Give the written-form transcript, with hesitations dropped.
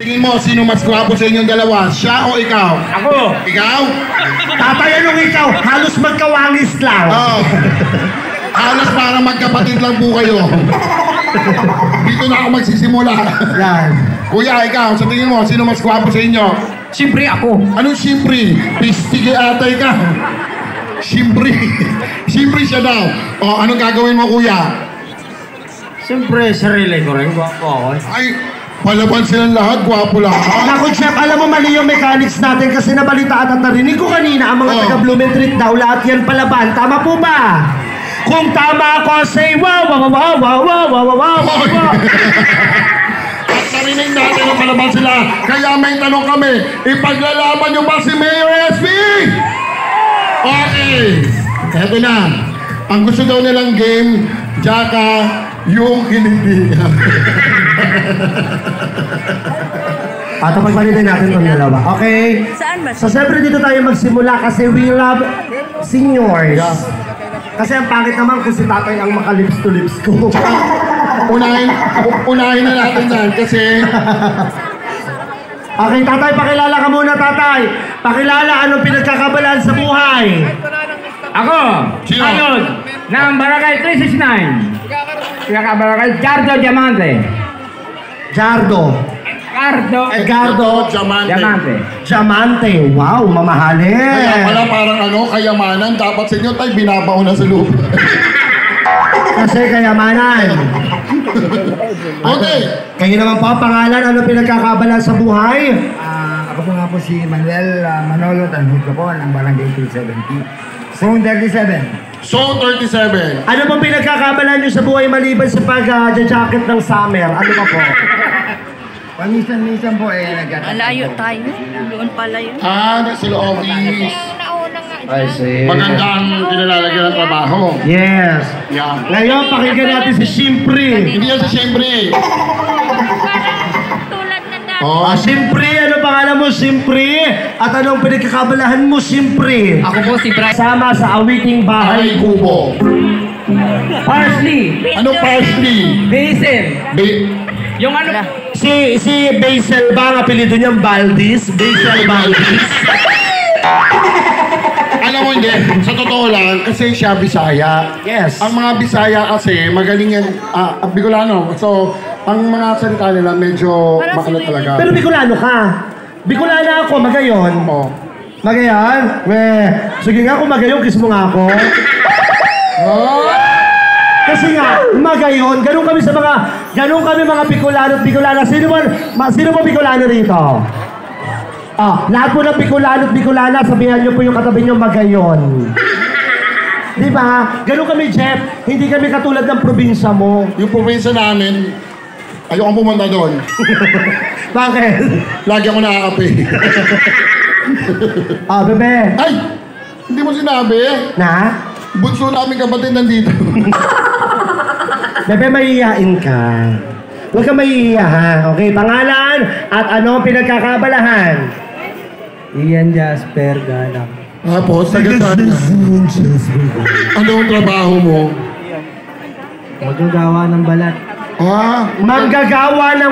Tingin mo, sino mas gwapo sa inyong dalawa? Siya o ikaw? Ako! Ikaw? Tatay, anong ikaw? Halos magkawangis lang. Oo. Halos parang magkapatid lang po kayo. Dito na ako magsisimula. Yan. Kuya, ikaw, sa tingin mo, sino mas gwapo sa inyo? Siyempre ako. Anong siyempre? Pistige atay ka. Siyempre. Siyempre siya daw. O, anong gagawin mo, kuya? Siyempre, sarili ko rin. Gwapo ako. Ay, palaban silang lahat, gwapo lahat. Naku, Chef, alam mo mali yung mechanics natin kasi nabalitaan at narinig ko kanina ang mga taga Blumentritt daw lahat yan palaban. Tama po ba? Kung tama ako, say wow, wow, wow, wow, wow, wow, wow, wow, wow. At narinig natin ang palaban sila. Kaya may tanong kami, ipaglalaban nyo ba si Mayor SB? Okay. Eto na. Ang gusto daw nilang game, Jaka, yung hindi. At pagpalitin natin itong dalawa. Okay? Saan ba? So, siyempre dito tayo magsimula kasi we love seniors. Yeah. Kasi ang pangit naman kung si tatay ang makalips to lips ko. Unahin na natin yan kasi Okay, tatay, pakilala ka muna, tatay. Pakilala anong pinagkakabalaan sa buhay. Ako! Sino? Ayun! Ng Barangay 369. Barangay Jardo Diamante. Jardo. Edgardo Diamante. Diamante. Wow, mamahalin. Kaya pala parang kayamanan. Dapat sa inyo tayo binabaon na sa lupa. Kasi kayamanan. Okay. Kayo naman po, pangalan, ano pinagkakabalaan sa buhay? Ako po nga po si Manuel Manolo Tanhut ko po ng Barangay 270. Zone 37. So, 37. Ano pong pinagkakabalaan nyo sa buhay maliban sa pag-jacket ng summer? Ano pa po? Paminsan-minsan po nagkataon. Malayo tayo. Doon pala yun. Nasa office. Nauna nga. I see. Maganda ang pinalalagyan ng trabaho. Yes. Yan. Ngayon, pakinggan natin si Simpri. Hindi yan sa siyempre. Tulad na dati. Oh, Simpri, ano pangalan mo, Simpri? At anong pinagkakabalahan mo, Simpri? Ako po si Brian. Sama sa awiting bahay. Ay, kubo. Parsley. Anong parsley? Basil. Yung ano? Si Basil ba ang apelido niyang Valdez? Basil Valdez? Alam mo hindi, sa totoo lang, kasi siya Bisaya. Yes. Ang mga Bisaya kasi, magaling yan, Bicolano. So, ang mga salita nila medyo makano talaga. Pero Bicolano ka. Bicolana ako, Magayon. Oh. Magayon? Sige nga, kung Magayon, kiss mo nga ako. Oh! Kasi nga, Magayon, ganun kami mga Bicolano at Bicolana. Sino po Bicolano rito? Lahat po ng Bicolano at Bicolana, sabihan niyo po yung katabi niyo Magayon. Di ba? Ganun kami, Jeff. Hindi kami katulad ng probinsya mo. Yung probinsya namin, ayokong pumunta doon. Bakit? Lagi ako nakakape. Bebe. Ay! Hindi mo sinabi. Na? Bunso namin kapatid nandito. Bebe, mahihiyain ka. Huwag ka mahihiya, ha? Okay, pangalan at ano ang pinagkakabalahan? Ian Jasper Galang. Tapos, sagatan na. Ano ang trabaho mo? Magagawa ng balat. Manggagawa ng